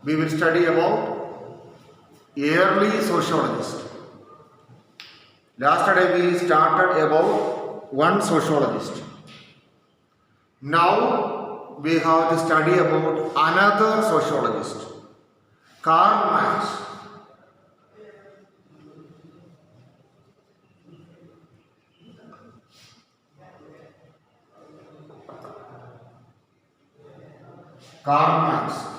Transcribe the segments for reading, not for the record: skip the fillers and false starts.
we will study about early sociologist. Yesterday we started about one sociologist. Now we have to study about another sociologist, Karl Marx. Karl Marx.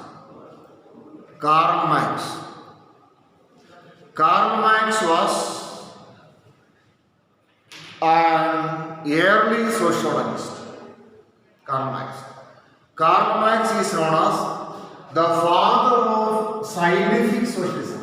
Karl Marx. Karl Marx was an early sociologist. Karl Marx. Karl Marx is known as the father of scientific socialism.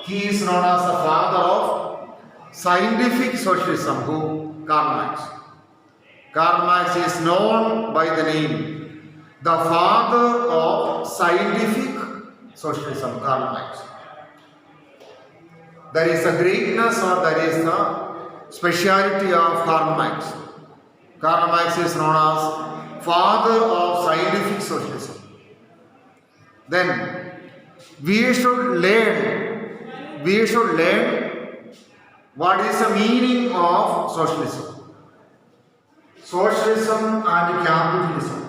He is known as the father of scientific socialism. Who? Karl Marx. Karl Marx is known by the name the father of scientific socialism, Karl Marx. There is a greatness or there is the speciality of Karl Marx. Karl Marx is known as father of scientific socialism. Then we should learn what is the meaning of socialism. Socialism and capitalism.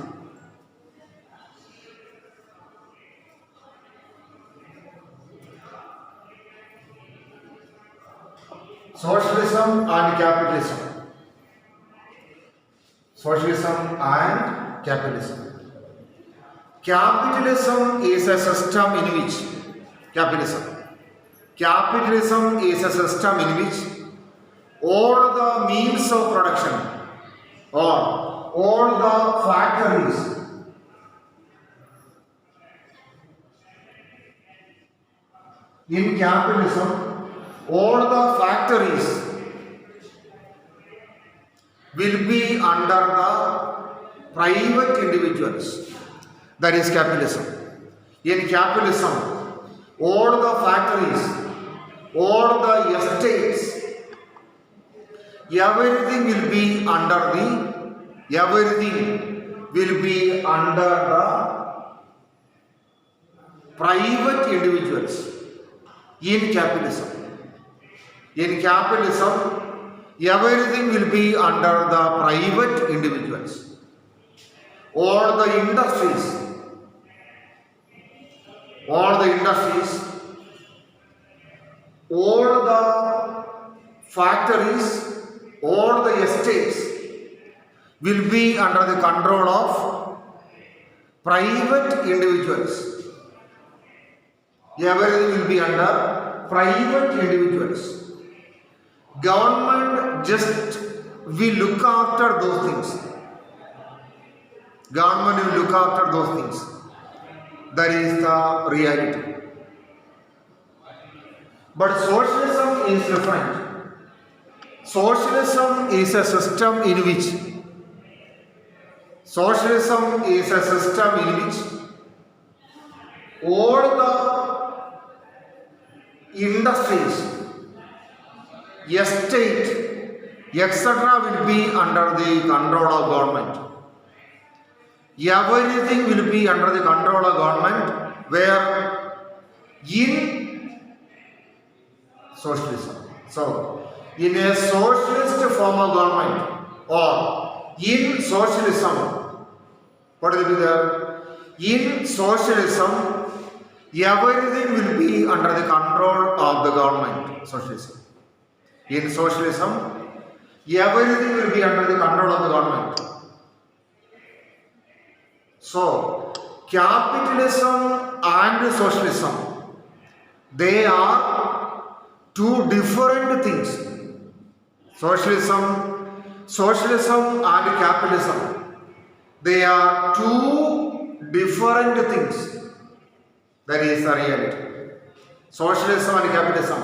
Socialism and capitalism. Socialism and capitalism. Capitalism is a system in which Capitalism is a system in which all the means of production or all the factories in capitalism, all the factories will be under the private individuals. That is capitalism. In capitalism, all the factories, all the estates, everything will be under the private individuals in capitalism. In capitalism, everything will be under the private individuals. All the industries, all the factories, all the estates will be under the control of private individuals. Everything will be under private individuals. Government just will look after those things. Government will look after those things. That is the reality. But socialism is different. Socialism is a system in which all the industries, estate, etc. will be under the control of government. Everything will be under the control of government, where in socialism. So, in a socialist form of government or in socialism, what will be there? In socialism, everything will be under the control of the government. Socialism. In socialism, everything will be under the control of the government. So, capitalism and socialism, they are two different things. Socialism and capitalism, they are two different things. That is the reality. Socialism and capitalism,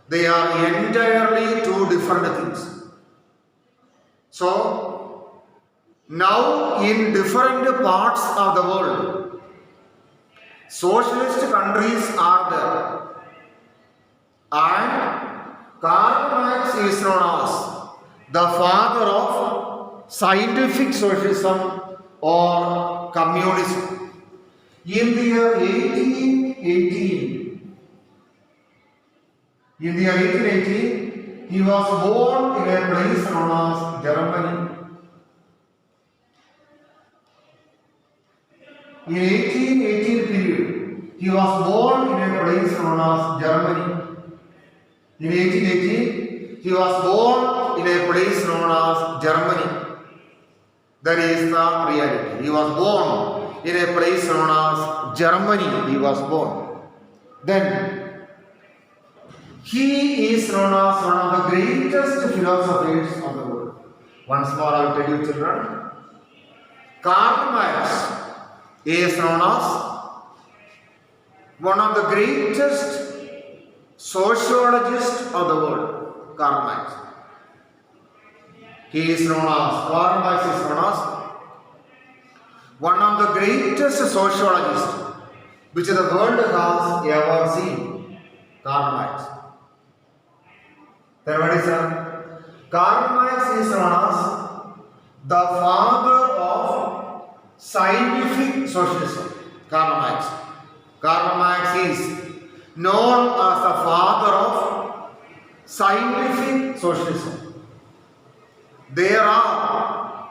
they are entirely two different things. So, now in different parts of the world, socialist countries are there, and Karl Marx is known as the father of scientific socialism or communism. In the year 1818, he was born in a place known as Germany. In 1818 period, he was born in a place known as Germany. In 1818, he was born in a place known as Germany. That is the reality. He was born in a place known as Germany. He was born. Then, he is known as one of the greatest philosophers of the world. Once more, I will tell you, children. Karl Marx is known as one of the greatest sociologists of the world. Karl Marx. Karl Marx is known as one of the greatest sociologists which the world has ever seen. Karl Marx. Then what is that? Karl Marx is known as the father of scientific socialism. Karl Marx. Karl Marx is known as the father of scientific socialism. There are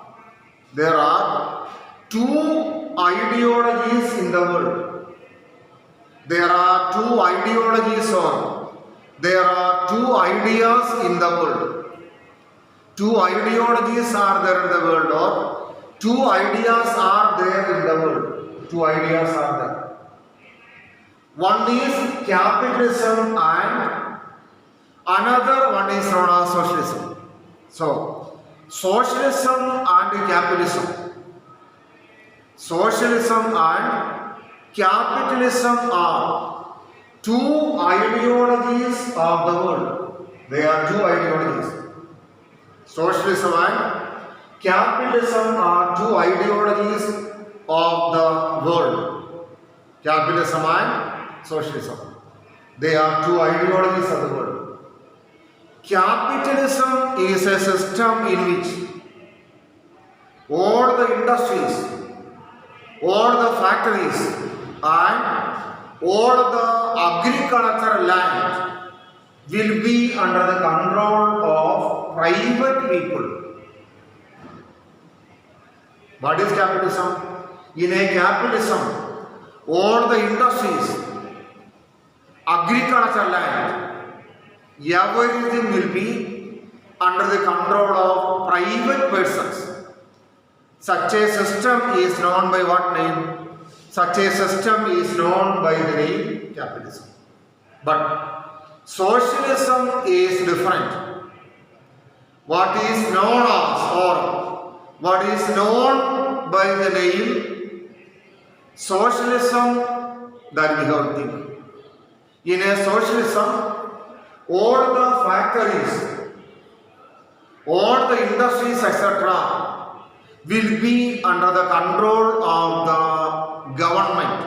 two ideologies in the world. There are two ideologies or there are two ideas in the world. Two ideologies are there in the world, or two ideas are there in the world. Two ideas are there. One is capitalism and another one is known as socialism. So, socialism and capitalism. Socialism and capitalism are two ideologies of the world. They are two ideologies. Socialism and capitalism are two ideologies of the world. Capitalism and socialism. They are two ideologies of the world. Capitalism is a system in which all the industries, all the factories, and all the agricultural land will be under the control of private people. What is capitalism? In a capitalism, all the industries, agricultural land, everything will be under the control of private persons. Such a system is known by what name? Such a system is known by the name capitalism. But socialism is different. What is known as, or what is known by the name socialism, that we have to think. In a socialism, all the factories, all the industries, etc., will be under the control of the government.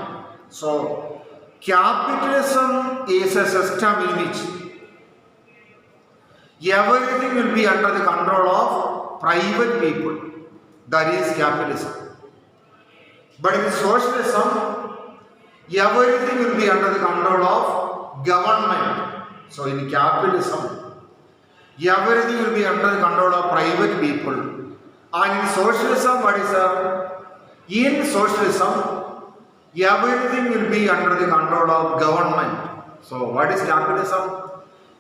So, capitalism is a system in which everything will be under the control of private people. That is capitalism. But in socialism, everything will be under the control of government. So in capitalism, everything will be under the control of private people. And in socialism, what is that? In socialism, everything will be under the control of government. So what is capitalism?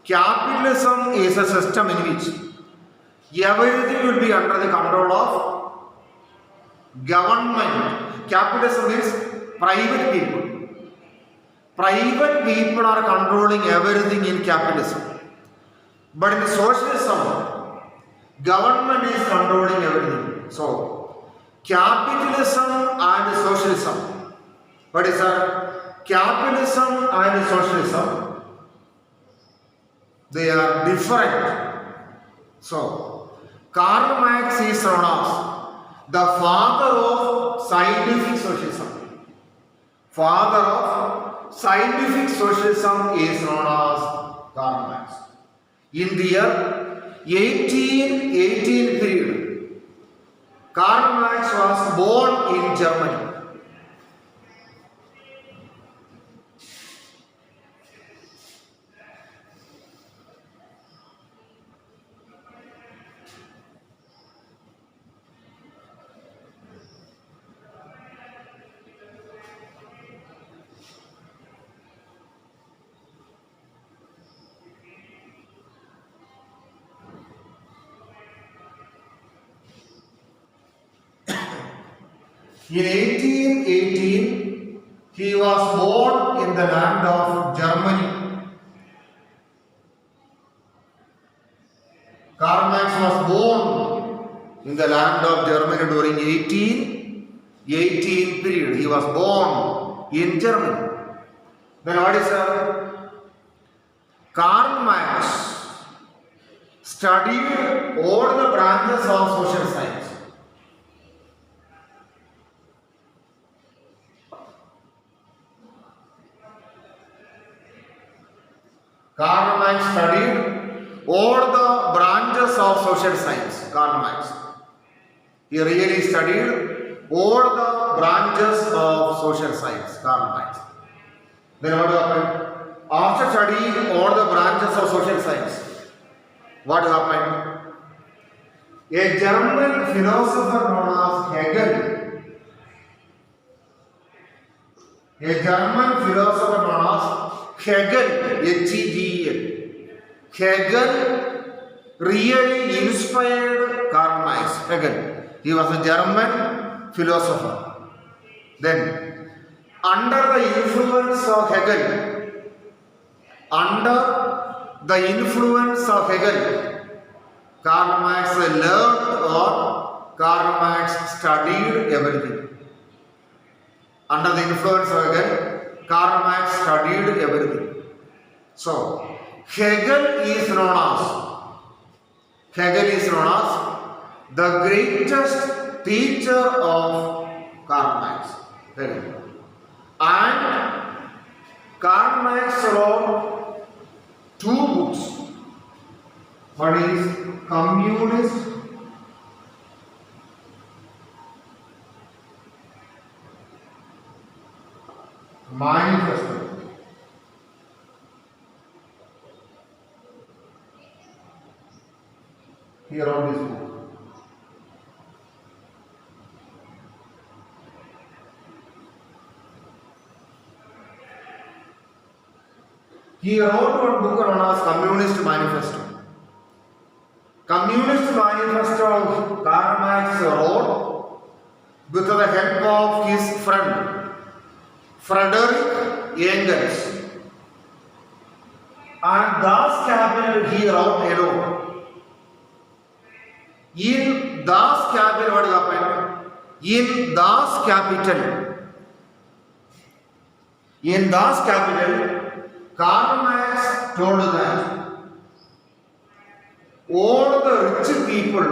Capitalism is a system in which everything will be under the control of government. Capitalism is private people. Private people are controlling everything in capitalism. But in socialism, government is controlling everything. So, capitalism and socialism. What is that? Capitalism and socialism, they are different. So, Karl Marx is known as the father of scientific socialism. father of scientific socialism is known as Karl Marx. In the year 1818 period, Karl Marx was born in Germany. In 1818, he was born in the land of Germany. Karl Marx was born in the land of Germany during 1818 period. He was born in Germany. Then what is Karl Marx studied all the branches of social science. Karl Marx studied all the branches of social science. Karl Marx. He really studied all the branches of social science. Karl Marx. Then what happened? After studying all the branches of social science, what happened? A German philosopher known as Hegel. A German philosopher known as Hegel, H-E-G-E-L. Hegel really inspired Karl Marx. Hegel. He was a German philosopher. Then, under the influence of Hegel, Karl Marx learned or Karl Marx studied everything. Under the influence of Hegel, Karl Marx studied everything. So, Hegel is known as the greatest teacher of Karl Marx. Hegel. And Karl Marx wrote two books. One is Communist Manifesto. He wrote this book. He wrote one book known as Communist Manifesto. Communist Manifesto Karl Marx wrote with the help of his friend Frederick Engels. And Das Kapital he wrote alone. In Das Kapital, what happened? In Das Kapital, Karl Marx told that all the rich people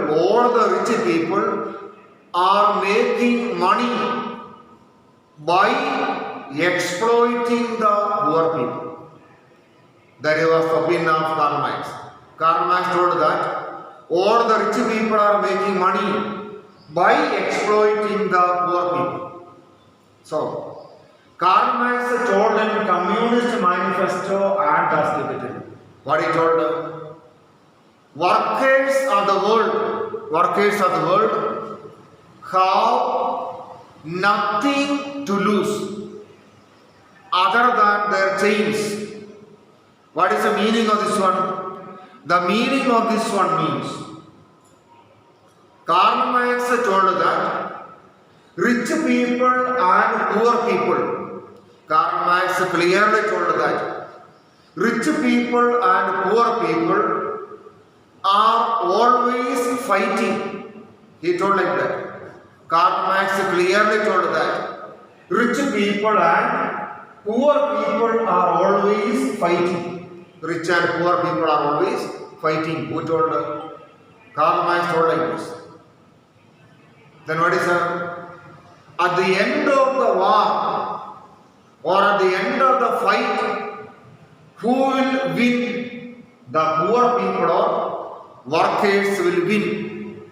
are making money by exploiting the poor people. That was the opinion of Karl Marx. Karl Marx told that all the rich people are making money by exploiting the poor people. So, Karl Marx told in Communist Manifesto and Das Kapital. What he told? Workers of the world have nothing to lose other than their chains. What is the meaning of this one? The meaning of this one means Karl Marx told that rich people and poor people, Karl Marx clearly told that rich people and poor people are always fighting. He told like that. Karl Marx clearly told that rich people and poor people are always fighting. Rich and poor people are always fighting. Who told? Karl Marx told like this. Then what is that? At the end of the war, or at the end of the fight, who will win? The poor people or workers will win.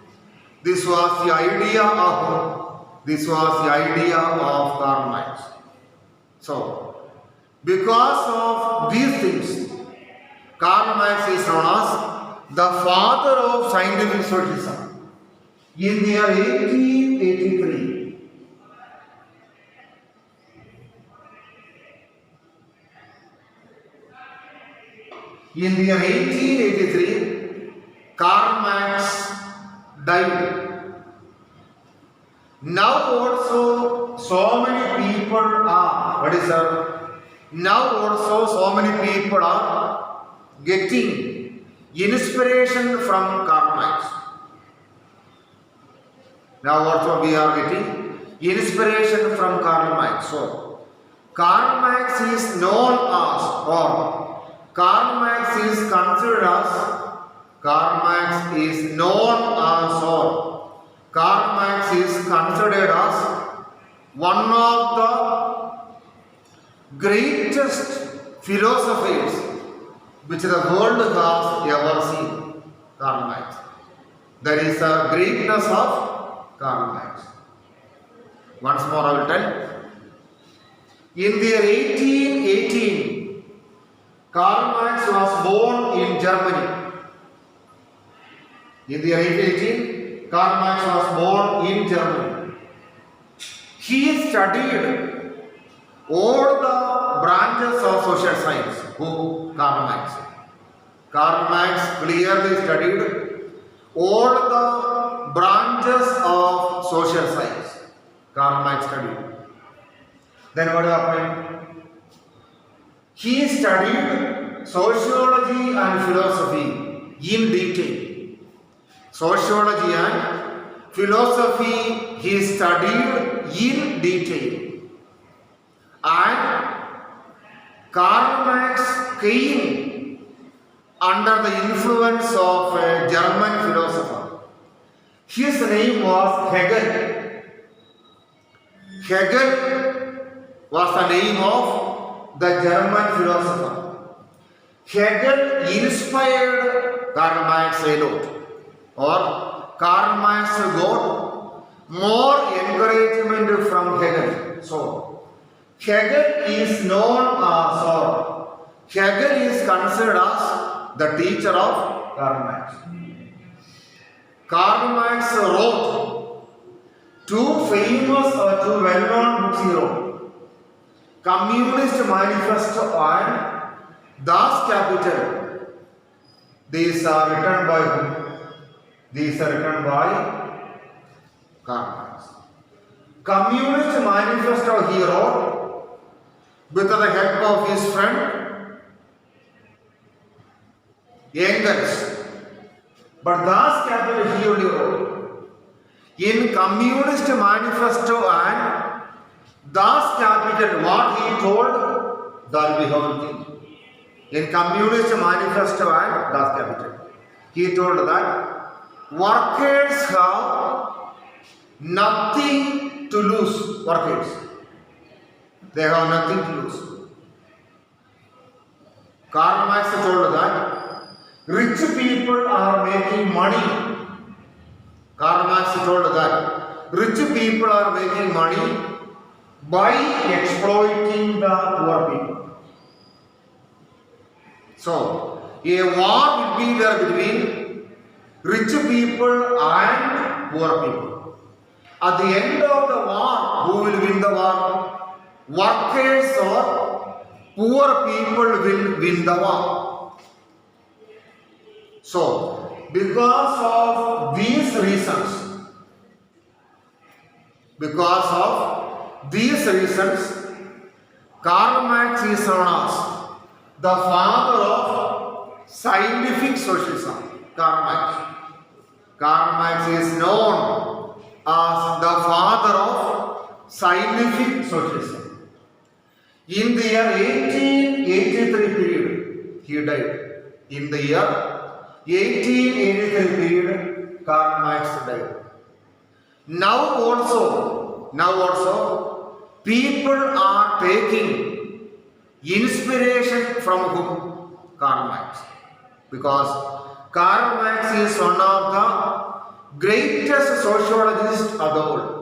This was the idea of Karl Marx. So, because of these things, Karl Marx is known as the father of scientific socialism. In the year 1883, Karl Marx died. Now also so many people are, getting inspiration from Karl Marx. Now also we are getting inspiration from Karl Marx. So, Karl Marx is known as, or Karl Marx is considered as, Karl Marx is known as, or Karl Marx is considered as one of the greatest philosophers which the world has ever seen. Karl Marx. There is a greatness of Karl Marx. Once more I will tell. In the year 1818, Karl Marx was born in Germany. In the year 1818, Karl Marx was born in Germany. He studied all the branches of social science. Karl Marx. Karl Marx clearly studied all the branches of social science. Karl Marx studied. Then what happened? He studied sociology and philosophy in detail. Sociology and philosophy he studied in detail. And Karl Marx came under the influence of a German philosopher. His name was Hegel. Hegel was the name of the German philosopher. Hegel inspired Karl Marx a lot, or Karl Marx got more encouragement from Hegel. So, Hegel is known as, or Hegel is considered as the teacher of Karl Marx. Karl Marx wrote two well-known books he wrote. Communist Manifesto and Das Kapital. These are written by whom? These are written by Karl Marx. Communist Manifesto he wrote with the help of his friend Engels. But Das Kapital he only wrote. In Communist Manifesto and Das Kapital, what he told, that we have to think. In Communist Manifesto and Das Kapital, he told that workers have nothing to lose. Workers, they have nothing to lose. Karl Marx told that rich people are making money. Karl Marx told that rich people are making money by exploiting the poor people. So, a war will be there between rich people and poor people. At the end of the war, who will win the war? Workers or poor people will win the war. So, because of these reasons, Karl Marx is known as the father of scientific socialism. Karl Marx is known as the father of scientific socialism. In the year 1883 period, he died. In the year 1883 period, Karl Marx died. Now also, people are taking inspiration from whom? Karl Marx. Because Karl Marx is one of the greatest sociologists of the world.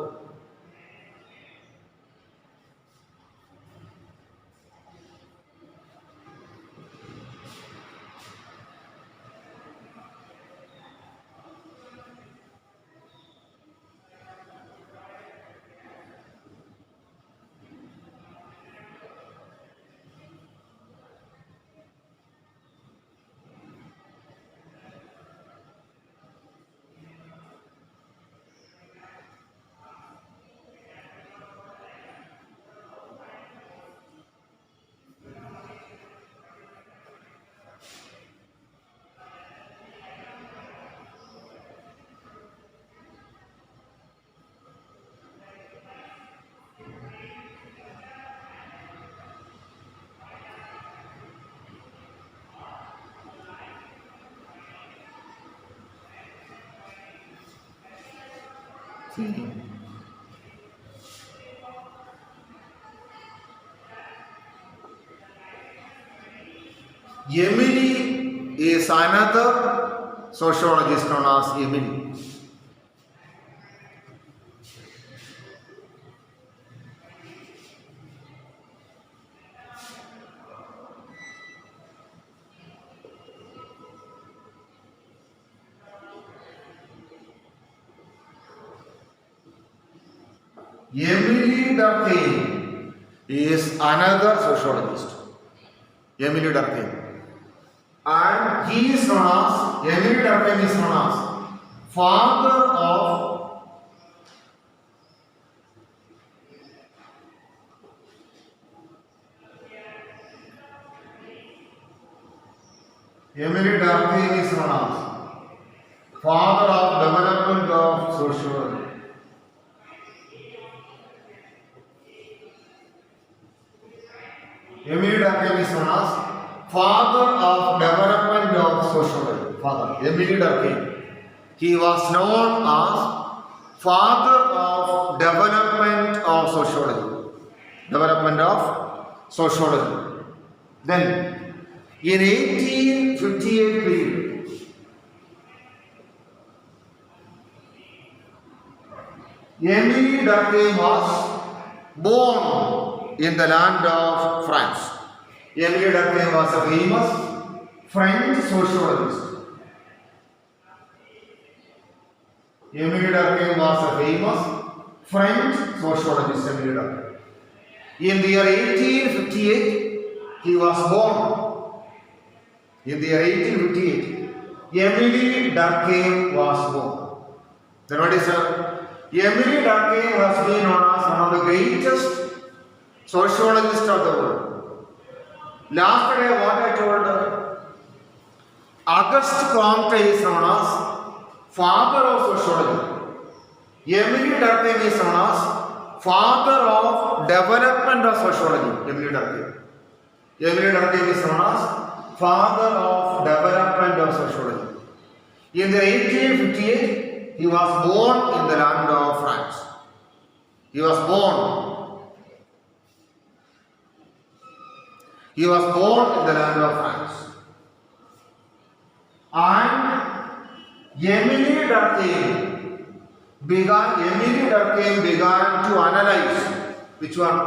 Emily is another sociologist known as Emily. Emily Durkheim is another sociologist. Emily Durkheim. And he is known as, Emily Durkheim is known as father of Emily Durkheim is known as father of development of sociology. Emily Durkheim is known as father of development of sociology. Father, Emily Durkheim. He was known as father of development of sociology. Development of sociology. Then, in 1858 period, Emily Durkheim was born in the land of France. Emily Durkheim was a famous French sociologist. Emily Durkheim was a famous French sociologist. Emily Durkheim. In the year 1858, he was born. In the year 1858, Emily Durkheim was born. Then what is her? Emily Durkheim has been known as one of the greatest sociologists of the world. Last day, what I told her, Auguste Comte is known as father of sociology. Emily Durkheim is known as father of development of sociology. Emily Durkheim. Emily Durkheim is known as father of development of sociology. In the 1858, he was born in the land of France. He was born in the land of France. And Emily Durkheim began to analyze. Which one?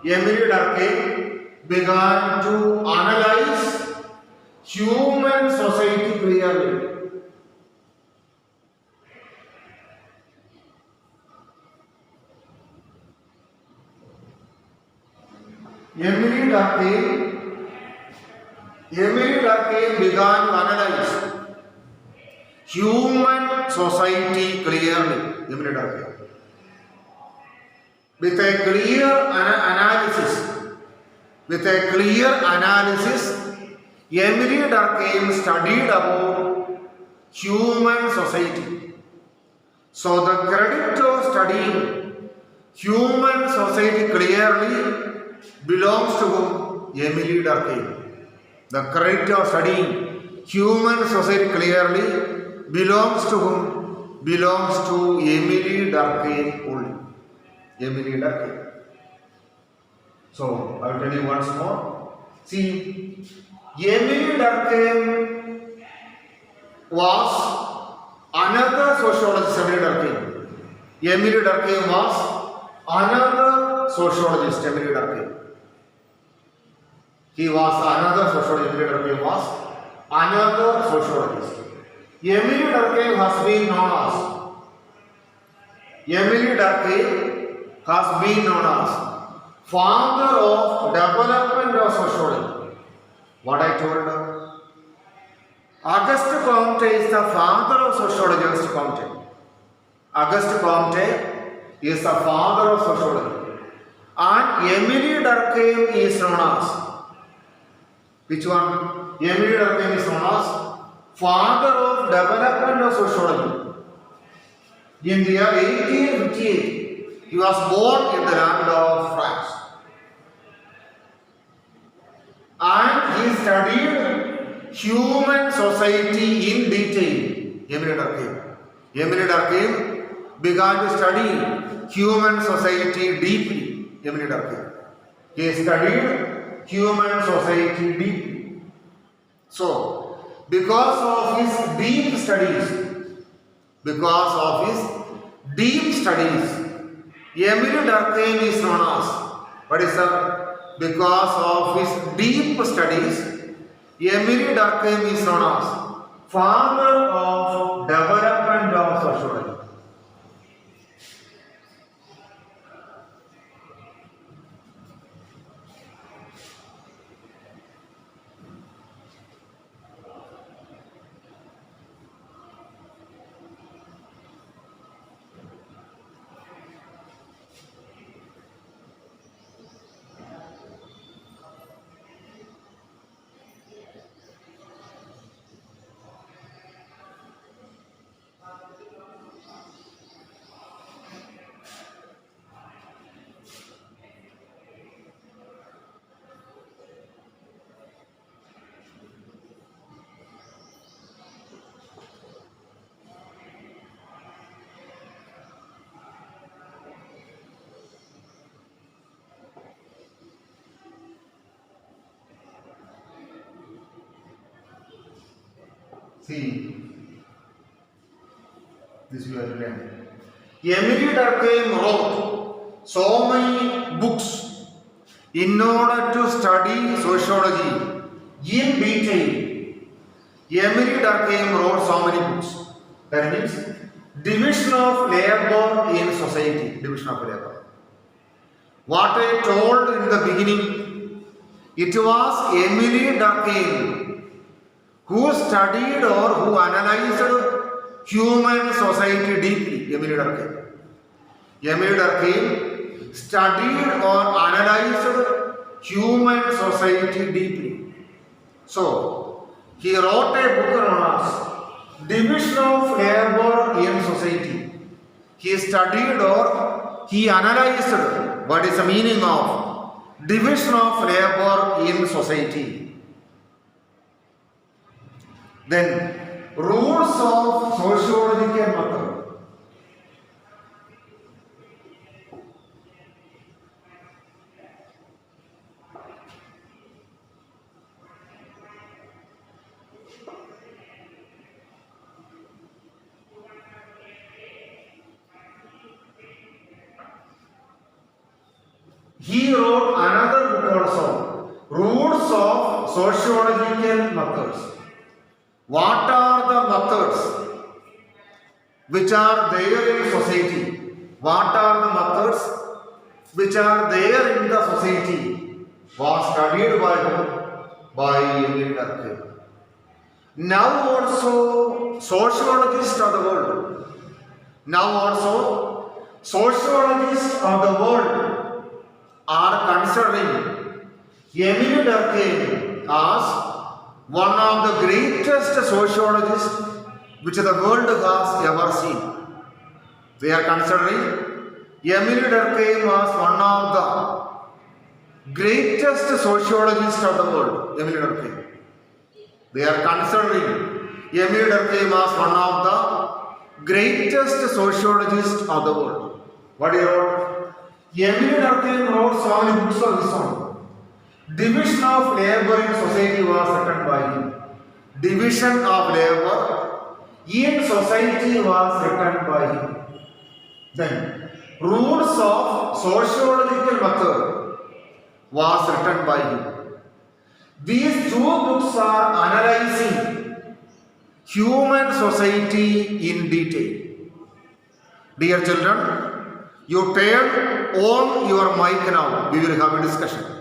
Emily Durkheim began to analyze human society clearly. Emily Durkheim began to analyze human society clearly. Emily Durkheim. With a clear analysis, Emily Durkheim studied about human society. So the credit of studying human society clearly belongs to whom? Emily Durkheim. The credit of studying human society clearly belongs to whom? Belongs to Emily Durkheim only. Emily Durkheim. So I will tell you once more. See, Emile Durkheim was another sociologist. Emile Durkheim was another sociologist. Emile Durkheim. He was another sociologist. Emile Durkheim was another sociologist. Emile Durkheim has been known as father of development of sociology. What I told you. Auguste Comte is the father of sociology. Auguste Comte is the father of sociology. And Emile Durkheim is known as, which one? Emile Durkheim is known as father of development of sociology. In the year 1858, he was born in the land of France. And he studied human society in detail. Emile Durkheim began to study human society deeply. Emile Durkheim. He studied human society deeply. So, because of his deep studies, Emile Durkheim is known as, what is that? Because of his deep studies, Emile Durkheim is known as father of development of sociology. See, this we have learned. Emile Durkheim wrote so many books in order to study sociology in detail. Emile Durkheim wrote so many books. That means division of labor in society. Division of labor. What I told in the beginning, it was Emile Durkheim who studied or who analyzed human society deeply. Emile Durkheim studied or analyzed human society deeply. So, he wrote a book known as Division of Labor in Society. He studied or he analyzed what is the meaning of division of labor in society. Then, rules of sociological method. He wrote another book also, Rules of Sociological Methods. What are the methods which are there in society? What are the methods which are there in the society? Was studied by Emile Durkheim. Now also sociologists of the world. Now also sociologists of the world are considering Emile Durkheim as one of the greatest sociologists which the world has ever seen. They are considering Emile Durkheim as one of the greatest sociologists of the world. Emile Durkheim. They are considering Emile Durkheim as one of the greatest sociologists of the world. What he wrote? Emily Durkheim wrote so many books on this one. Division of labor in society was written by him. Division of labor in society was written by him. Then, rules of sociological method was written by him. These two books are analyzing human society in detail. Dear children, you turn on your mic now. We will have a discussion.